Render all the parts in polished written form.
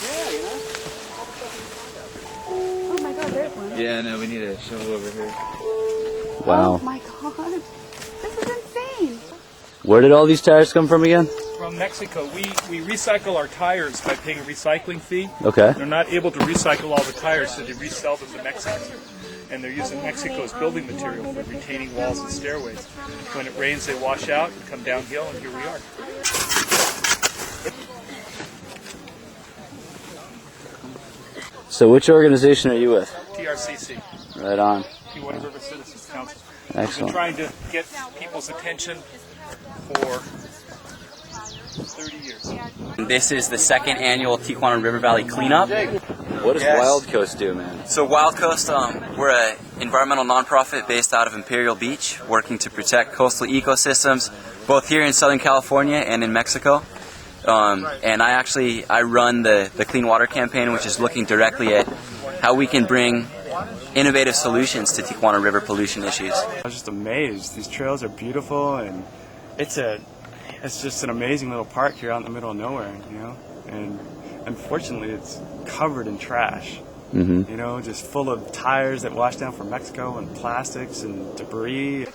Yeah, you know. Oh my God, there's one. Yeah, no, we need a shovel over here. Oh Wow. my God, this is insane. Where did all these tires come from again? From Mexico. We recycle our tires by paying a recycling fee. Okay. They're not able to recycle all the tires, so they resell them to Mexico. And they're using Mexico's building material for retaining walls and stairways. When it rains, they wash out and come downhill, and here we are. So which organization are you with? TRCC, Right on. Tijuana River Citizens Council. We've Excellent. been trying to get people's attention for 30 years. This is the second annual Tijuana River Valley cleanup. What does Wild Coast do, man? So Wild Coast, we're an environmental nonprofit based out of Imperial Beach, working to protect coastal ecosystems, both here in Southern California and in Mexico. And I run the Clean Water Campaign, which is looking directly at how we can bring innovative solutions to Tijuana River pollution issues. I was just amazed. These trails are beautiful, and it's just an amazing little park here out in the middle of nowhere, you know. And unfortunately, it's covered in trash. Mm-hmm. You know, just full of tires that washed down from Mexico and plastics and debris.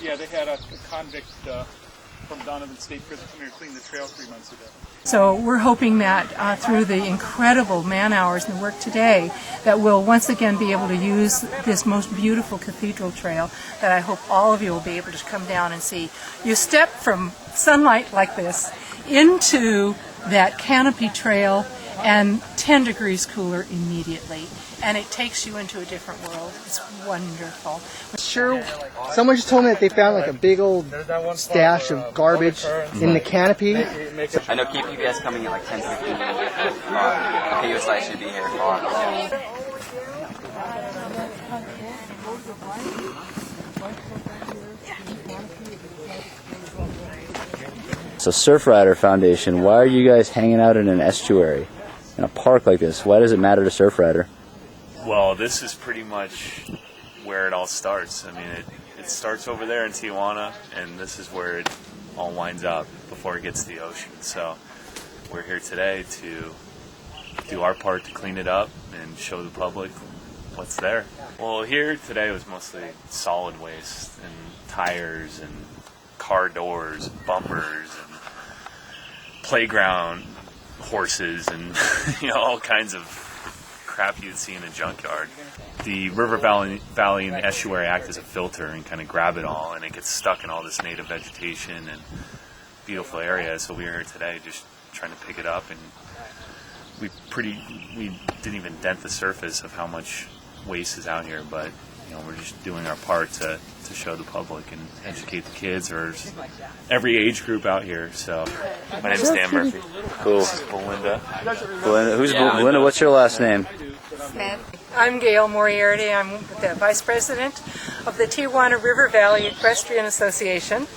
Yeah, they had a convict from Donovan State Prison come here to clean the trail 3 months ago. So we're hoping that through the incredible man hours and the work today, that we'll once again be able to use this most beautiful cathedral trail that I hope all of you will be able to come down and see. You step from sunlight like this into that canopy trail and 10 degrees cooler immediately. And it takes you into a different world. It's wonderful. Sure, someone just told me that they found like a big old stash of garbage in the canopy. I know keep you guys coming at like 10:15. Okay, so I should be here. So Surf Rider Foundation, why are you guys hanging out in an estuary? In a park like this? Why does it matter to Surf Rider? Well, this is pretty much where it all starts. I mean, it starts over there in Tijuana, and this is where it all winds up before it gets to the ocean. So we're here today to do our part to clean it up and show the public what's there. Well, here today was mostly solid waste and tires and car doors, bumpers, and playground horses, and all kinds of crap you'd see in a junkyard. The river valley and the estuary act as a filter and kind of grab it all, and it gets stuck in all this native vegetation and beautiful areas. So we were here today just trying to pick it up, and we didn't even dent the surface of how much waste is out here, but we're just doing our part to show the public and educate the kids. There's every age group out here. So my name is Dan Murphy. Cool. This is Belinda. Belinda, Belinda, what's your last name? I'm Gail Moriarty. I'm the Vice President of the Tijuana River Valley Equestrian Association.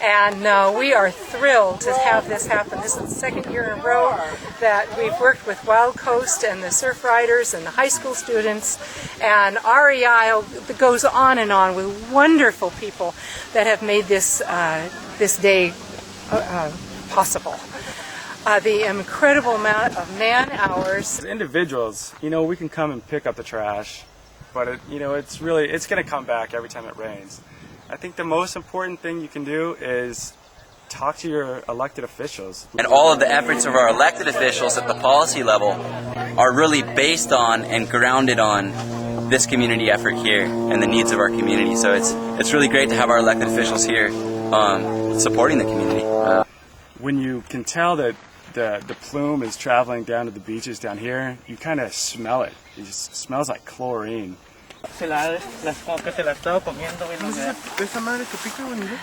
And we are thrilled to have this happen. This is the second year in a row that we've worked with Wild Coast and the surf riders and the high school students. And REI goes on and on with wonderful people that have made this day possible. The incredible amount of man hours. As individuals, we can come and pick up the trash, but it's going to come back every time it rains. I think the most important thing you can do is talk to your elected officials. And all of the efforts of our elected officials at the policy level are really based on and grounded on this community effort here and the needs of our community. So it's really great to have our elected officials here supporting the community. When you can tell that the plume is traveling down to the beaches down here, you kind of smell it. It just smells like chlorine. ¿Esa madre que pica, bonito?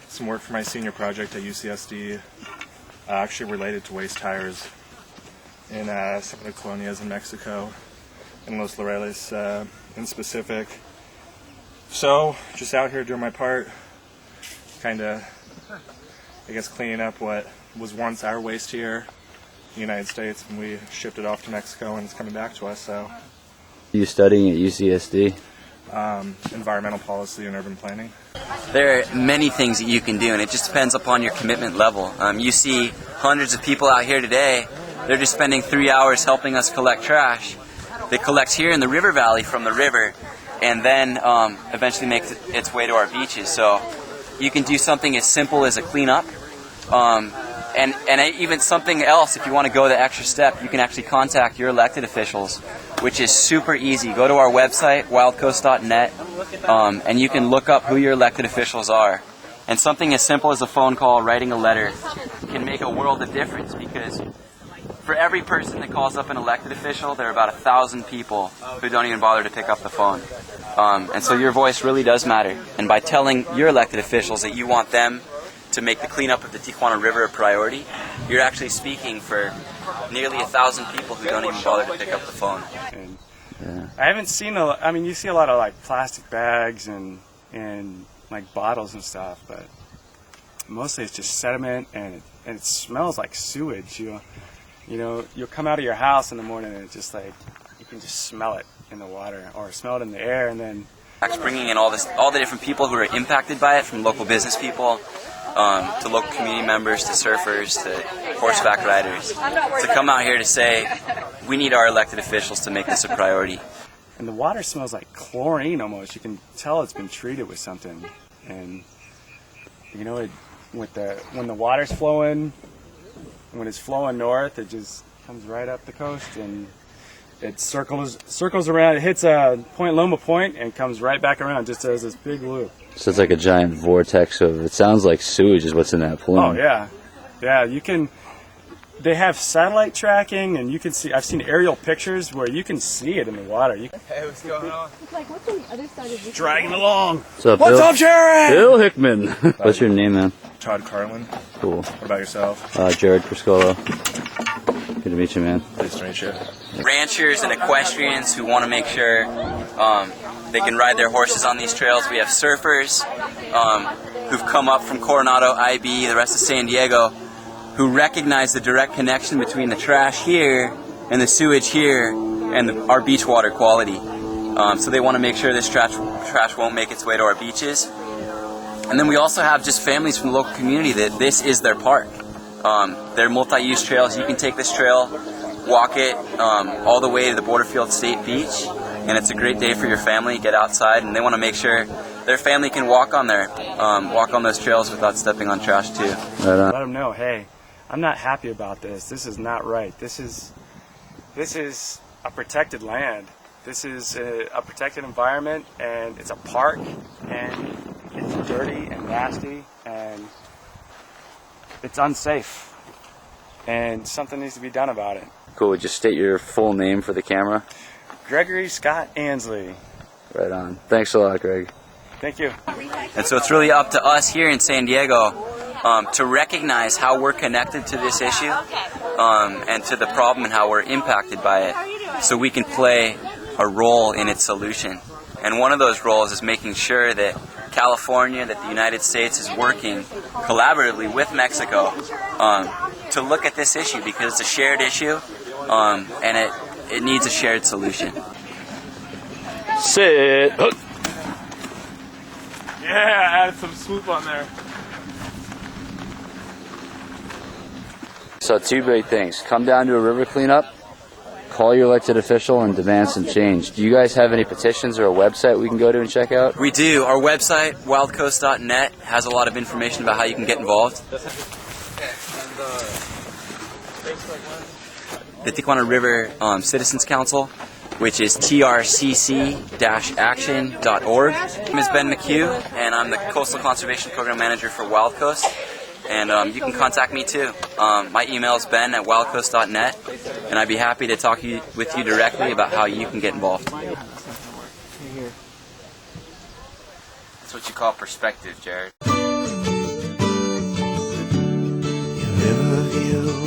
Some work for my senior project at UCSD, actually related to waste tires in some of the colonias in Mexico, in Los Laureles in specific. So, just out here doing my part, kind of, I guess, cleaning up what was once our waste here in the United States, and we shipped it off to Mexico, and it's coming back to us. So, Are you studying at UCSD? environmental policy and urban planning. There are many things that you can do, and it just depends upon your commitment level. You see hundreds of people out here today, they're just spending 3 hours helping us collect trash. They collect here in the river valley from the river, and then eventually makes its way to our beaches. So you can do something as simple as a cleanup, and even something else. If you want to go the extra step, you can actually contact your elected officials, which is super easy. Go to our website, wildcoast.net, and you can look up who your elected officials are. And something as simple as a phone call, writing a letter, can make a world of difference, because for every person that calls up an elected official, there are about 1,000 people who don't even bother to pick up the phone. And so your voice really does matter. And by telling your elected officials that you want them to make the cleanup of the Tijuana River a priority, you're actually speaking for nearly 1,000 people who don't even bother to pick up the phone. And I haven't seen I mean, you see a lot of like plastic bags and like bottles and stuff, but mostly it's just sediment, and it smells like sewage. You know, you'll come out of your house in the morning and it's just like, you can just smell it in the water or smell it in the air. And then bringing in all the different people who are impacted by it, from local business people to local community members, to surfers, to horseback riders, to come out here to say, we need our elected officials to make this a priority. And the water smells like chlorine almost. You can tell it's been treated with something. And you know, when the water's flowing, when it's flowing north, it just comes right up the coast, and it circles around. It hits Point Loma Point and comes right back around, just as this big loop. So it's like a giant vortex of, it sounds like sewage is what's in that plume. Oh yeah, yeah. You can. They have satellite tracking, and you can see. I've seen aerial pictures where you can see it in the water. Hey, what's going on? It's like, what's on the other side of this? Dragging along. What's up, What's Bill? up, Jared? Bill Hickman. What's your name, man? Todd Carlin. Cool. What about yourself? Jared Priscolo. Good to meet you, man. Nice to meet you. Ranchers and equestrians who want to make sure they can ride their horses on these trails. We have surfers who've come up from Coronado, IB, the rest of San Diego, who recognize the direct connection between the trash here and the sewage here and our beach water quality. So they want to make sure this trash won't make its way to our beaches. And then we also have just families from the local community that this is their park. They're multi-use trails. You can take this trail, walk it all the way to the Borderfield State Beach, and it's a great day for your family. Get outside, and they want to make sure their family can walk on those trails without stepping on trash too. Let them know, hey, I'm not happy about this. This is not right. This is a protected land. This is a protected environment, and it's a park, and it's dirty and nasty, and it's unsafe, and something needs to be done about it. Cool. Would you state your full name for the camera? Gregory Scott Ansley. Right on. Thanks a lot, Greg. Thank you. And so it's really up to us here in San Diego to recognize how we're connected to this issue and to the problem and how we're impacted by it, so we can play a role in its solution. And one of those roles is making sure that California, that the United States is working collaboratively with Mexico to look at this issue, because it's a shared issue and it needs a shared solution. Sit. Hook. Yeah, add some swoop on there. So 2 big things. Come down to a river cleanup, call your elected official, and demand some change. Do you guys have any petitions or a website we can go to and check out? We do. Our website, wildcoast.net, has a lot of information about how you can get involved. The Tijuana River Citizens Council, which is trcc-action.org. My name is Ben McHugh, and I'm the Coastal Conservation Program Manager for Wild Coast. And you can contact me too. My email is ben@wildcoast.net, and I'd be happy to talk with you directly about how you can get involved. That's what you call perspective, Jared. Riverview